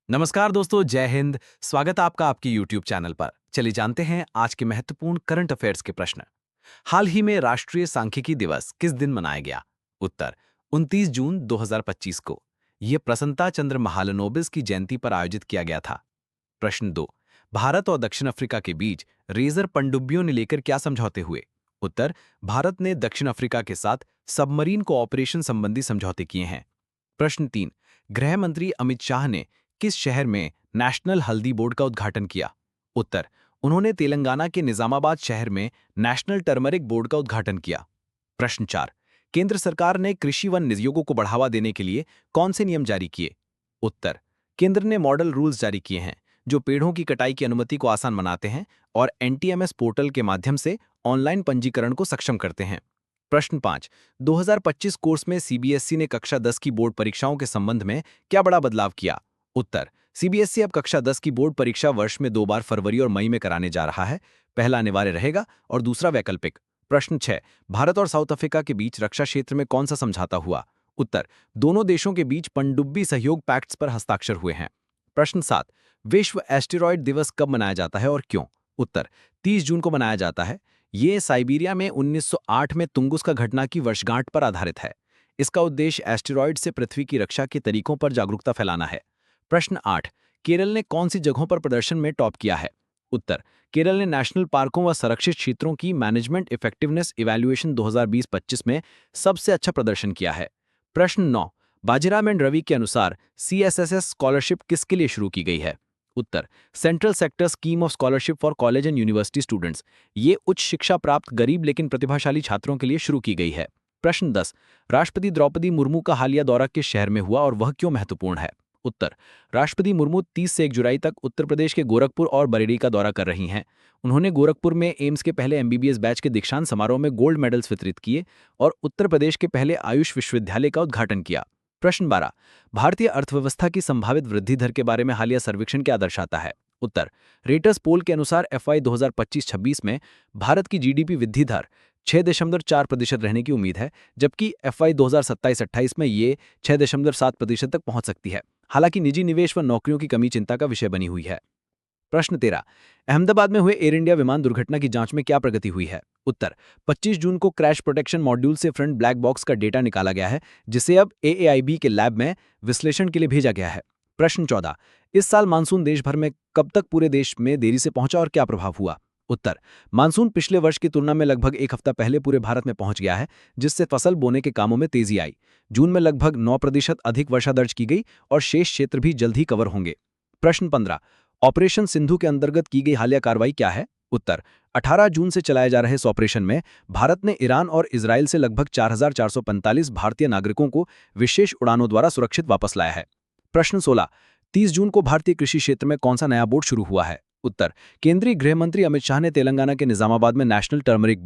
नमस्कार दोस्तों, जय हिंद। स्वागत है आपका आपके YouTube चैनल पर। चलिए जानते हैं आज के महत्वपूर्ण करंट अफेयर्स के प्रश्न। हाल ही में राष्ट्रीय सांख्यिकी दिवस किस दिन मनाया गया? उत्तर 29 जून 2025 को। यह प्रसन्नता चंद्र महालनोबिस की जयंती पर आयोजित किया गया था। प्रश्न 2। भारत और दक्षिण अफ्रीका के बीच रेजर पनडुब्बियों ने लेकर क्या समझौते हुए? उत्तर भारत ने दक्षिण अफ्रीका के साथ सबमरीन कोऑपरेशन संबंधी समझौते किए हैं। प्रश्न 3। गृह मंत्री अमित शाह ने किस शहर में नेशनल हल्दी बोर्ड का उद्घाटन किया? उत्तर उन्होंने तेलंगाना के निजामाबाद शहर में नेशनल टर्मरिक बोर्ड का उद्घाटन किया। प्रश्न 4। केंद्र सरकार ने कृषि वन नियोगों को बढ़ावा देने के लिए कौन से नियम जारी किए? उत्तर केंद्र ने मॉडल रूल्स जारी किए हैं जो पेड़ों की कटाई की अनुमति को आसान बनाते हैं और एनटीएमएस पोर्टल के माध्यम से ऑनलाइन पंजीकरण को सक्षम करते हैं। प्रश्न 5। 2025 कोर्स में सीबीएसई ने कक्षा 10 की बोर्ड परीक्षाओं के संबंध में क्या बड़ा बदलाव किया? उत्तर सीबीएसई अब कक्षा 10 की बोर्ड परीक्षा वर्ष में 2 बार फरवरी और मई में कराने जा रहा है। पहला अनिवार्य रहेगा और दूसरा वैकल्पिक। प्रश्न 6। भारत और साउथ अफ्रीका के बीच रक्षा क्षेत्र में कौन सा समझौता हुआ? उत्तर दोनों देशों के बीच पनडुब्बी सहयोग पैक्ट्स पर हस्ताक्षर हुए हैं। प्रश्न 7। विश्व एस्टेरॉयड दिवस कब मनाया जाता है और क्यों? उत्तर 30 जून को मनाया जाता है। ये साइबेरिया में 1908 में तुंगुस्का घटना की वर्षगांठ पर आधारित है। इसका उद्देश्य एस्टेरॉयड से पृथ्वी की रक्षा के तरीकों पर जागरूकता फैलाना है। प्रश्न 8। केरल ने कौन सी जगहों पर प्रदर्शन में टॉप किया है? उत्तर केरल ने नेशनल पार्कों व संरक्षित क्षेत्रों की मैनेजमेंट इफेक्टिवनेस इवैल्यूएशन 2020-25 में सबसे अच्छा प्रदर्शन किया है। प्रश्न 9। बाजीराव एंड रवि के अनुसार सीएसएसएस स्कॉलरशिप किसके लिए शुरू की गई है? उत्तर central sector scheme of scholarship for college and university students. ये उच्च शिक्षा प्राप्त गरीब लेकिन प्रतिभाशाली छात्रों के लिए शुरू की गई है। प्रश्न 10। राष्ट्रपति द्रौपदी मुर्मू का हालिया दौरा किस शहर में हुआ और वह क्यों महत्वपूर्ण है? उत्तर राष्ट्रपति मुर्मू 30 से 1 जुलाई तक उत्तर प्रदेश के गोरखपुर और बरेली का दौरा कर रही हैं। उन्होंने गोरखपुर में एम्स के पहले एमबीबीएस बैच के दीक्षांत समारोह में गोल्ड मेडल्स वितरित किए और उत्तर प्रदेश के पहले आयुष विश्वविद्यालय का उद्घाटन किया। प्रश्न 12। भारतीय अर्थव्यवस्था की संभावित वृद्धि दर के बारे में हालिया सर्वेक्षण क्या दर्शाता है? उत्तर रेटर्स पोल के अनुसार एफवाई 2025-26 में भारत की जीडीपी वृद्धि दर 6.4% रहने की उम्मीद है, जबकि एफवाई 2027-28 में ये 6.7% तक पहुंच सकती है। हालांकि निजी निवेश व नौकरियों की कमी चिंता का विषय बनी हुई है। प्रश्न 13। अहमदाबाद में हुए एयर इंडिया विमान दुर्घटना की जांच में क्या प्रगति हुई है? उत्तर 25 जून को क्रैश प्रोटेक्शन मॉड्यूल से फ्रंट ब्लैक बॉक्स का डेटा निकाला गया है, जिसे अब एएआईबी के लैब में विश्लेषण के लिए भेजा गया है। प्रश्न 14। इस साल मानसून देश भर में कब तक पूरे देश में देरी से पहुंचा और क्या प्रभाव हुआ? उत्तर मानसून पिछले वर्ष की तुलना में लगभग 1 हफ्ता पहले पूरे भारत में पहुंच गया है, जिससे फसल बोने के कामों में तेजी आई। जून में लगभग 9% अधिक वर्षा दर्ज की गई और शेष क्षेत्र भी जल्द ही कवर होंगे। प्रश्न 15। ऑपरेशन सिंधु के अंतर्गत की गई हालिया कार्रवाई क्या है? उत्तर 18 जून से चलाए जा रहे इस ऑपरेशन में भारत ने ईरान और इजराइल से लगभग 4,445 भारतीय नागरिकों को विशेष उड़ानों द्वारा सुरक्षित वापस लाया है। प्रश्न 16। 30 जून को भारतीय कृषि क्षेत्र में कौन सा नया बोर्ड शुरू हुआ है? उत्तर केंद्रीय गृह मंत्री अमित शाह ने तेलंगाना के निजामाबाद में नेशनल टर्मरिक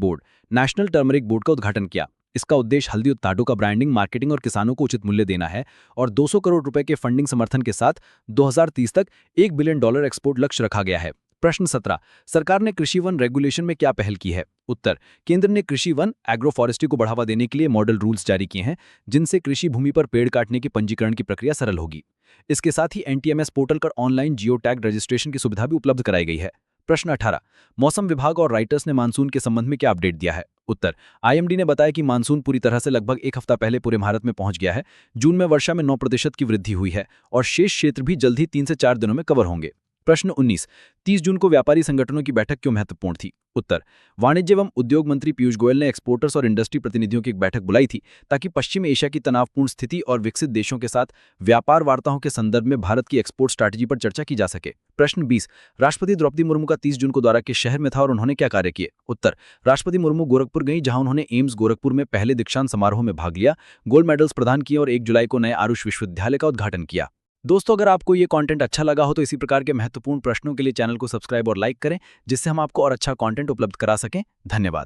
बोर्ड का उद्घाटन किया। इसका उद्देश्य हल्दी उत्पादों का ब्रांडिंग, मार्केटिंग और किसानों को उचित मूल्य देना है और 200 करोड़ रुपए के फंडिंग समर्थन के साथ 2030 तक $1 बिलियन एक्सपोर्ट लक्ष्य रखा गया है। प्रश्न 17। सरकार ने कृषि वन रेगुलेशन में क्या पहल की है? उत्तर केंद्र ने कृषि वन एग्रो फॉरेस्ट्री को बढ़ावा देने के लिए मॉडल रूल्स जारी किए हैं, जिनसे कृषि भूमि पर पेड़ काटने की पंजीकरण की प्रक्रिया सरल होगी। इसके साथ ही एनटीएमएस पोर्टल पर ऑनलाइन जियो टैग रजिस्ट्रेशन की सुविधा भी उपलब्ध कराई गई है। प्रश्न 18। मौसम विभाग और राइटर्स ने मानसून के संबंध में क्या अपडेट दिया है? उत्तर आईएमडी ने बताया कि मानसून पूरी तरह से लगभग 1 हफ्ता पहले पूरे भारत में पहुंच गया है। जून में वर्षा में 9% की वृद्धि हुई है और शेष क्षेत्र भी जल्द ही 3 से 4 दिनों में कवर होंगे। प्रश्न 19। 30 जून को व्यापारी संगठनों की बैठक क्यों महत्वपूर्ण थी? उत्तर वाणिज्य एवं उद्योग मंत्री पीयूष गोयल ने एक्सपोर्टर्स और इंडस्ट्री प्रतिनिधियों की एक बैठक बुलाई थी, ताकि पश्चिम एशिया की तनावपूर्ण स्थिति और विकसित देशों के साथ व्यापार वार्ताओं के संदर्भ में भारत की एक्सपोर्ट स्ट्रैटेजी पर चर्चा की जा सके। प्रश्न 20। राष्ट्रपति द्रौपदी मुर्मू का 30 जून को दौरा किस शहर में था और उन्होंने क्या कार्य किए? उत्तर राष्ट्रपति मुर्मू गोरखपुर गई, जहां उन्होंने एम्स गोरखपुर में पहले दीक्षांत समारोह में भाग लिया, गोल्ड मेडल्स प्रदान किए और 1 जुलाई को नए आयुष विश्वविद्यालय का उद्घाटन किया। दोस्तों, अगर आपको ये कंटेंट अच्छा लगा हो तो इसी प्रकार के महत्वपूर्ण प्रश्नों के लिए चैनल को सब्सक्राइब और लाइक करें, जिससे हम आपको और अच्छा कंटेंट उपलब्ध करा सकें। धन्यवाद।